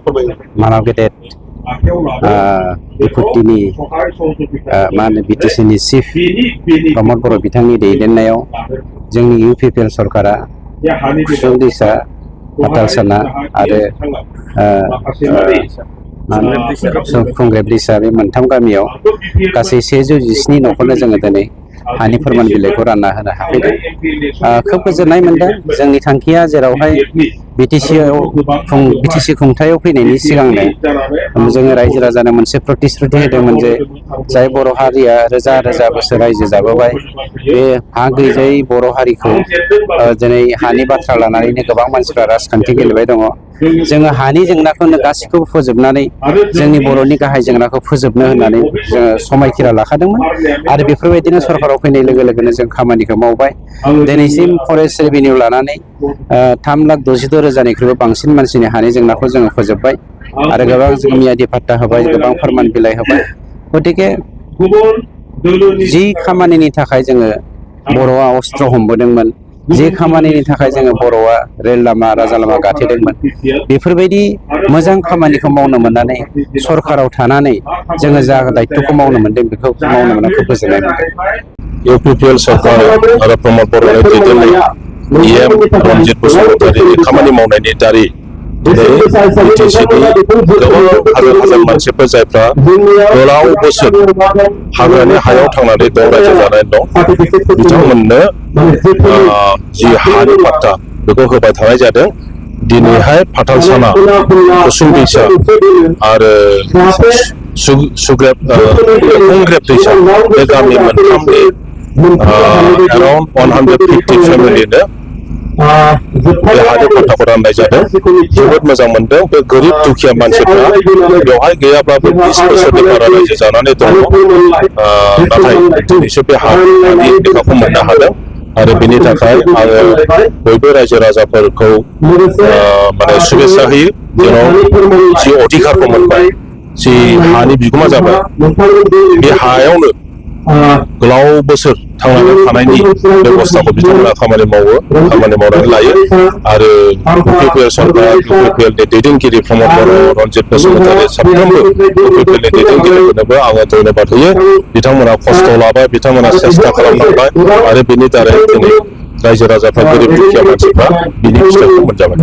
मानाव गेदेर बेफोरनि मा होनो बिटिसिनि चिफ प्रमद बर' बिथांनि दैदेननायाव जोंनि UPPL सरकारा खुसुं दैसा पातालसाना आरो खुंग्रेब दैसा बे मोनथाम गामियाव गासै 117 न'खरनो जोङो दिनै हानि फोरमान बिलाइखौ रानना होनो हाफैदों। खोब गोजोननाय मोनदों। जोंनि थांखिया जेरावहाय बिटिसि खुंथायाव फैनायनि सिगांनो जोङो रायजो राजानो मोनसे प्रतिश्रुति होदोंमोन जे जाय बर' हारिया रोजा रोजा बोसोर रायजो जाबोबाय बे हा गैजायै बर' हारिखौ दिनै हानि बाथ्रा लानानैनो गोबां मानसिफ्रा राजखान्थि गेलेबाय दङ। जोङो हानि जेंनाखौनो गासैखौबो फोजोबनानै जोंनि बर'नि गाहाय जेंनाखौ फोजोबनो होननानै जोङो समायखिरा लाखादोंमोन आरो बेफोरबायदिनो सरकाराव फैनाय लोगो लोगोनो जों खामानिखौ मावबाय। दिनैसिम फरेस्ट रेभिनिउ लानानै 3,62,000 बांसिन मानसिनि हानि जेंनाखौ जोङो फोजोबबाय आरो गोबां जों मियादि पाट्टा होबाय, गोबां फोरमान बिलाइ होबाय। गतिके जि खामानिनि थाखाय जोङो बर'आ अस्त्र हमबोदोंमोन, जि खामानिनि थाखाय जोङो बर'आ रेल लामा राजा लामा गाथेदोंमोन, बेफोरबायदि मोजां खामानिखौ मावनो मोननानै सरकाराव थानानै जोङो जा दायित्वखौ मावनो मोनदों बेखौ मावनो मोननानै खोब गोजोननाय मोनदों। UPPL सरकार आरो प्रमद बर'नि दैदेननाय EM रनजित बसुमतारीनि खामानि मावनायनि दारै दिनै बिटिसिनि गोबां हाजार हाजार मानसिफोर जायफ्रा गोलाव बोसोर हाग्रानि हायाव थांनानै दं, रायजो जानानै दं, बिथांमोननो जि हानि पाट्टा बेखौ होबाय थानाय जादों। दिनैहाय पातालसाना, खुसुं दैसा आरो खुंग्रेब दैसा बे गामि मोनथामनि एराउन्ड 150 फेमिलिनो बे हानि पाट्टाखौ राननाय जादों। जोबोद मोजां मोनदों। बे गोरिब दुखिया मानसिफ्रा बेवहाय गैयाब्लाबो 20 बोसोरनि बारा रायजो जानानै दङ, नाथाय दिनैसो बे हानि लेखाखौ मोननो हादों आरो बेनि थाखाय आङो बयबो रायजो राजाफोरखौ माने शुभेच्छा होयो जेराव जि अधिकारखौ मोनबाय, जि हानि बिगोमा जाबाय, बे हायावनो गोलाव बोसोर थांनानै थानायनि बेबस्थाखौ बिथांमोना खामानि मावनानै लायो आरो UPPL सरकार, UPPLनि दैदेनगिरि प्रमद बर', रनजित बसुमतारी साफ्रोमबो UPPLनि दैदेनगिरिफोरनोबो आङो धन्यबाद होयो। बिथांमोना खस्थ' लाबाय, बिथांमोना सेस्था खालामनांबाय आरो बेनि दारै दिनै रायजो राजाफ्रा, गोरिब दुखिया मानसिफ्रा बिनि फिथाइखौ मोनजाबाय।